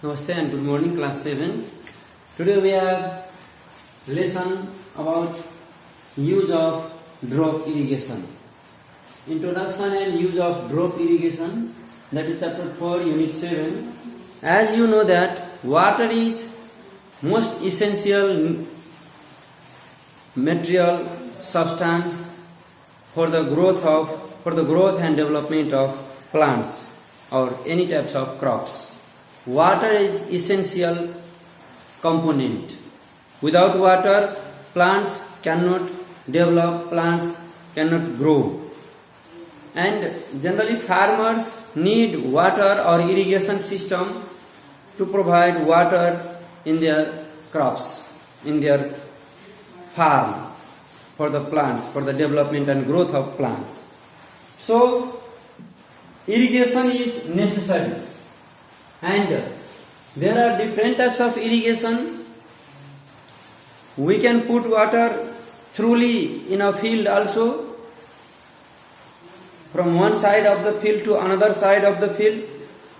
Namaste and good morning, class 7. Today we have lesson about use of drop irrigation. Introduction and use of drop irrigation, that is chapter 4, unit 7. As you know that water is most essential material substance for the growth and development of plants or any types of crops. Water is essential component. Without water, plants cannot develop, plants cannot grow. And generally farmers need water or irrigation system to provide water in their crops, in their farm, for the plants, for the development and growth of plants. So, irrigation is necessary. And there are different types of irrigation. We can put water truly in a field also. From one side of the field to another side of the field,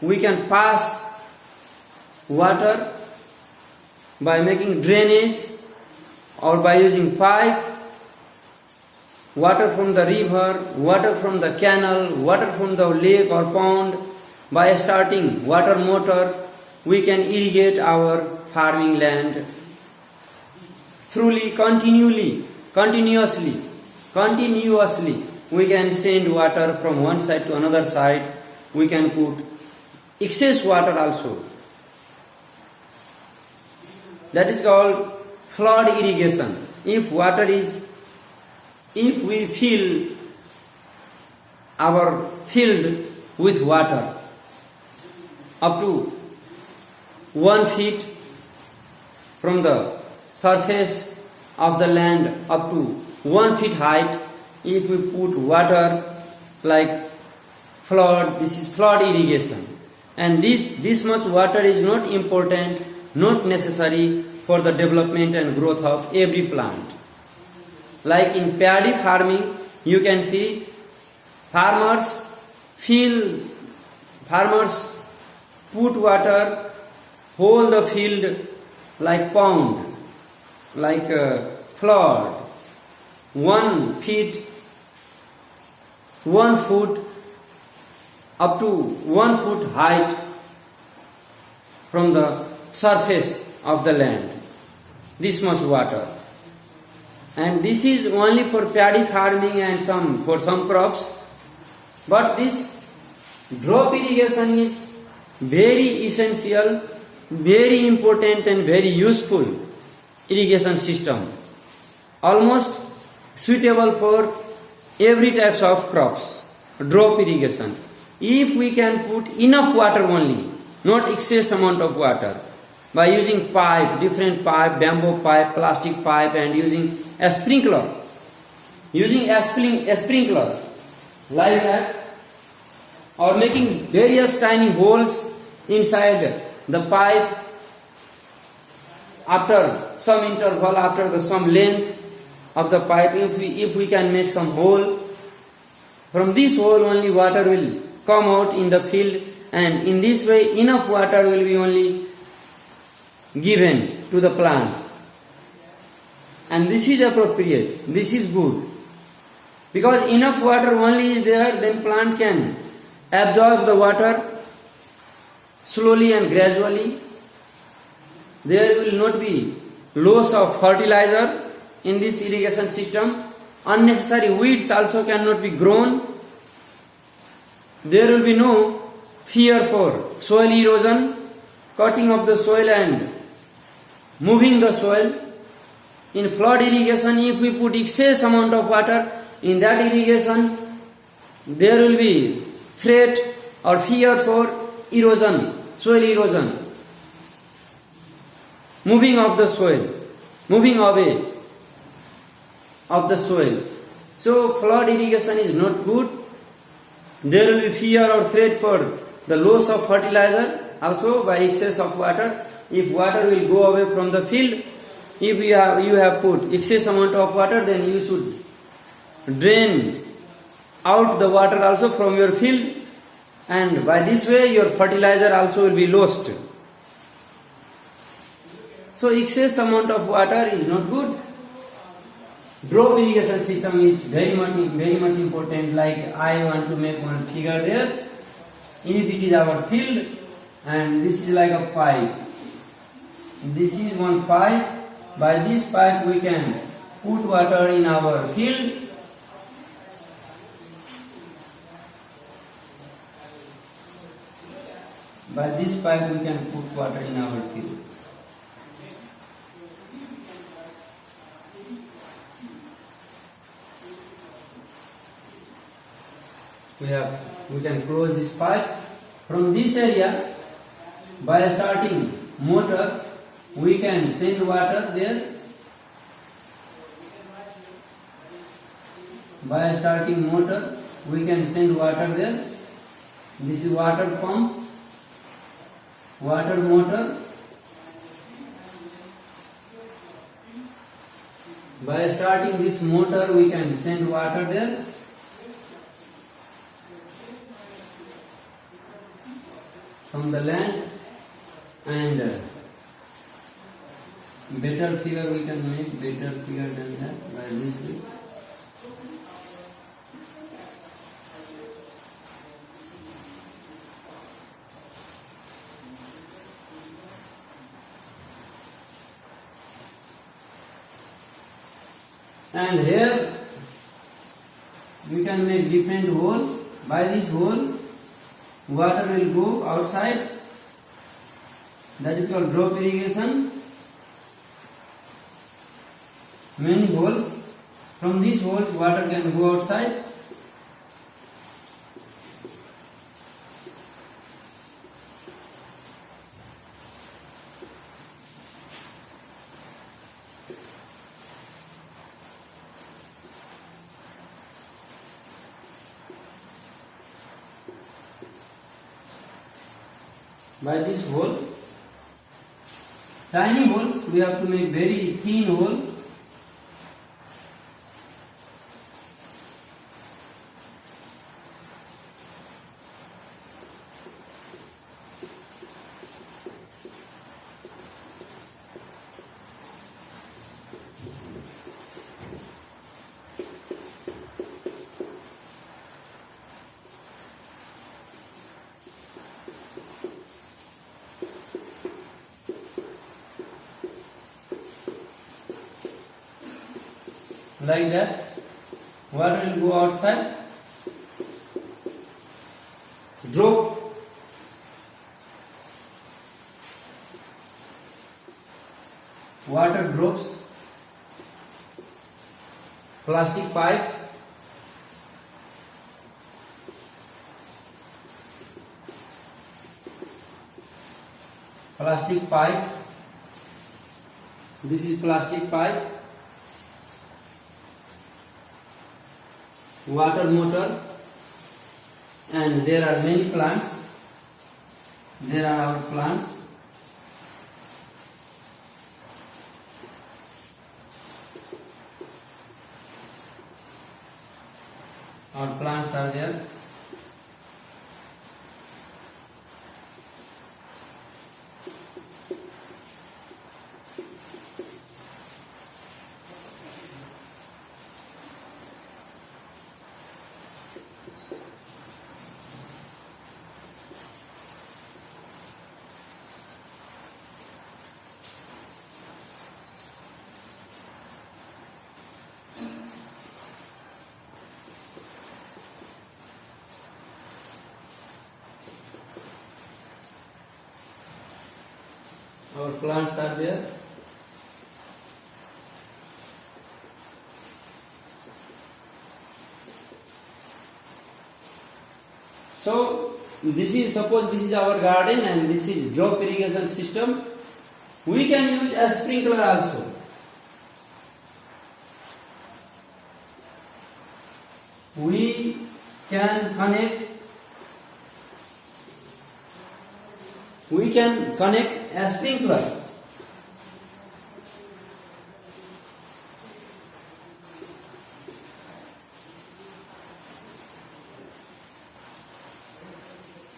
we can pass water by making drainage or by using pipe, water from the river, water from the canal, water from the lake or pond. By starting water motor, we can irrigate our farming land thoroughly, continuously. We can send water from one side to another side. We can put excess water also. That is called flood irrigation. If we fill our field with water up to 1 feet from the surface of the land up to 1 feet height, if we put water like flood, this is flood irrigation. And this much water is not important, not necessary for the development and growth of every plant. Like in paddy farming, you can see farmers put water, hold the field like pond, like a flood, 1 foot up to 1 foot height from the surface of the land. This much water. And this is only for paddy farming and for some crops. But this drop irrigation is very essential, very important and very useful irrigation system. Almost suitable for every types of crops. Drop irrigation. If we can put enough water only, not excess amount of water, by using pipe, different pipe, bamboo pipe, plastic pipe, and using a sprinkler. Using a sprinkler like that, or making various tiny holes inside the pipe after some interval, after some length of the pipe. If we can make some hole, from this hole only water will come out in the field, and in this way enough water will be only given to the plants. And this is appropriate, this is good. Because enough water only is there, then plant can absorb the water slowly and gradually. There will not be loss of fertilizer in this irrigation system. Unnecessary weeds also cannot be grown. There will be no fear for soil erosion, cutting of the soil and moving the soil. In flood irrigation, if we put excess amount of water in that irrigation, there will be threat or fear for erosion, soil erosion, moving of the soil, moving away of the soil. So flood irrigation is not good. There will be fear or threat for the loss of fertilizer also by excess of water. If water will go away from the field, if you have put excess amount of water, then you should drain out the water also from your field, and by this way your fertilizer also will be lost. So excess amount of water is not good. Drop irrigation system is very much important. Like I want to make one figure there. If it is our field and this is like a pipe. This is one pipe. By this pipe we can put water in our field. By this pipe we can put water in our field. We can close this pipe. From this area, by starting motor, we can send water there. By starting motor, we can send water there. This is water pump, water motor. By starting this motor, we can send water there. From the land, and better figure we can make, better figure than that by this way. And here we can make different hole. By this hole water will go outside. That is called drop irrigation. Many holes. From these holes water can go outside. By this hole, tiny holes, we have to make very thin hole. Like that, water will go outside. Drop. Water drops. Plastic pipe. Plastic pipe. This is plastic pipe. Water motor, and there are many plants. There are our plants. Our plants are there. Our plants are there. So this is, suppose this is our garden and this is drop irrigation system. We can use a sprinkler also. We can connect a sprinkler.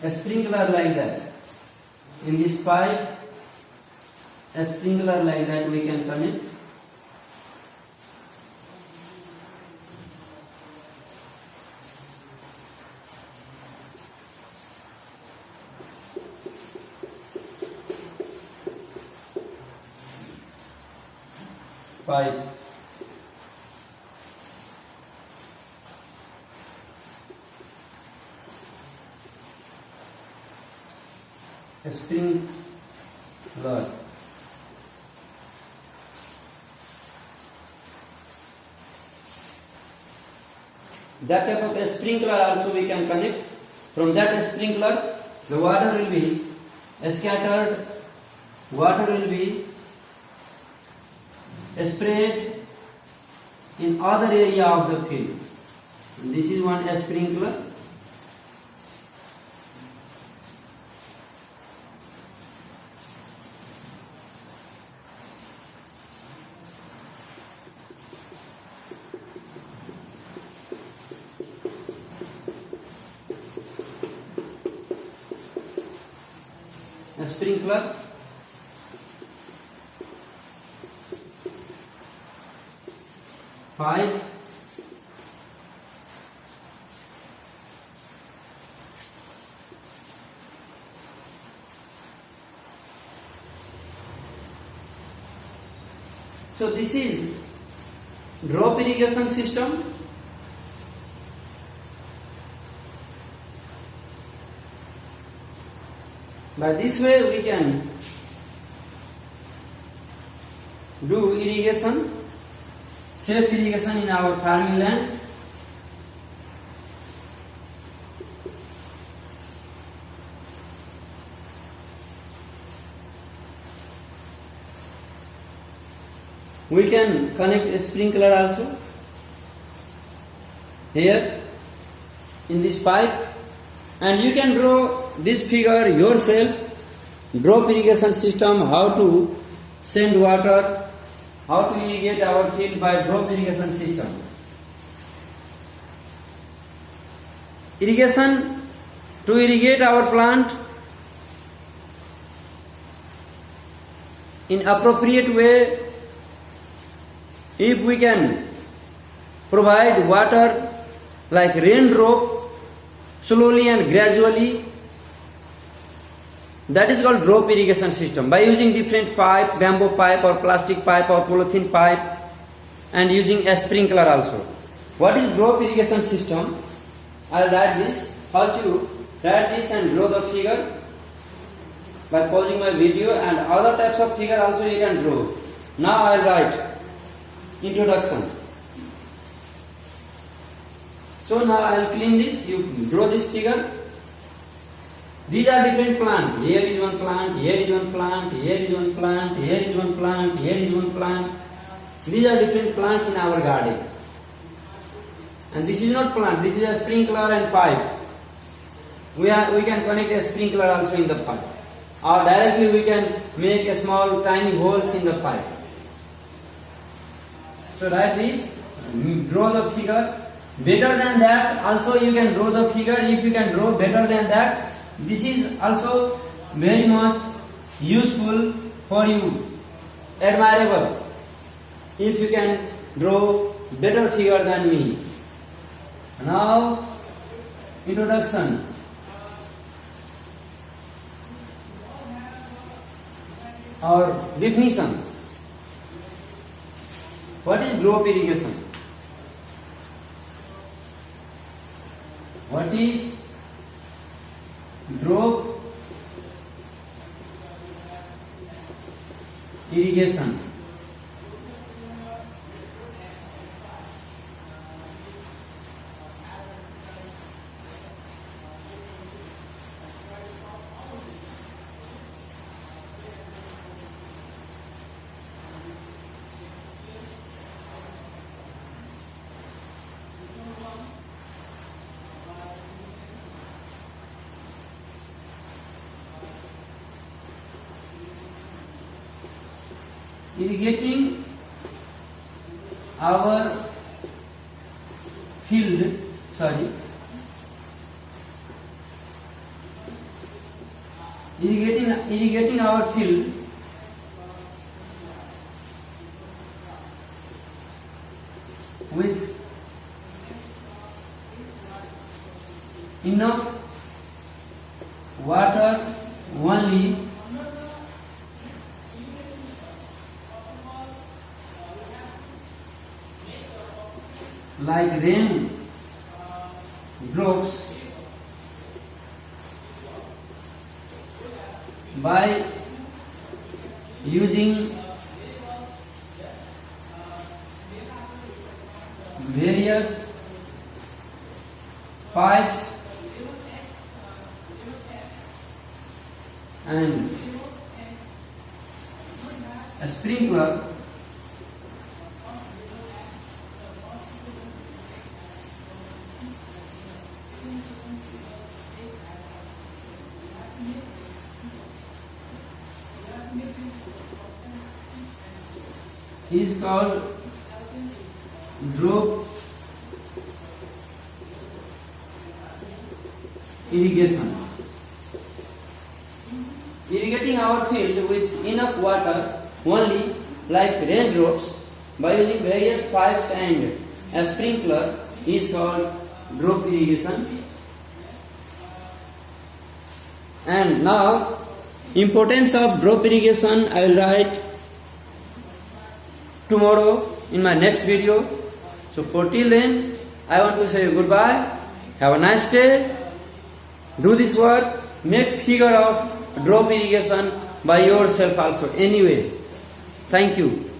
A sprinkler like that. In this pipe a sprinkler like that we can connect. Pipe. A sprinkler. That type of a sprinkler also we can connect. From that sprinkler, the water will be scattered, water will be spread in other area of the field. This is one sprinkler. A sprinkler. Pipe. So this is drop irrigation system. By this way we can do irrigation, safe irrigation in our farming land. We can connect a sprinkler also here in this pipe, and you can draw this figure yourself. Drop irrigation system, how to send water, how to irrigate our field by drop irrigation system. Irrigation, to irrigate our plant in appropriate way, if we can provide water like raindrop slowly and gradually, that is called drop irrigation system. By using different pipe, bamboo pipe or plastic pipe or polythene pipe, and using a sprinkler also. What is drop irrigation system? I will write this. First you write this and draw the figure by pausing my video, and other types of figure also you can draw. Now I will write introduction. So now I will clean this. You draw this figure. These are different plants. Here is one plant, here is one plant, here is one plant, here is one plant, here is one plant. These are different plants in our garden. And this is not plant, this is a sprinkler and pipe. We can connect a sprinkler also in the pipe. Or directly we can make a small tiny holes in the pipe. So like this, draw the figure. Better than that, also you can draw the figure. If you can draw better than that, this is also very much useful for you, admirable, if you can draw better figure than me. Now, introduction. Or definition. What is drop irrigation? What is drop irrigation? Irrigating our field, irrigating our field water only like rain drops by using various pipes and a sprinkler is called drop irrigation. Irrigating our field with enough water only like raindrops by using various pipes and a sprinkler is called drop irrigation. And now, importance of drop irrigation I will write tomorrow in my next video. So for till then, I want to say goodbye. Have a nice day. Do this work. Make figure of drop irrigation by yourself also. Anyway, thank you.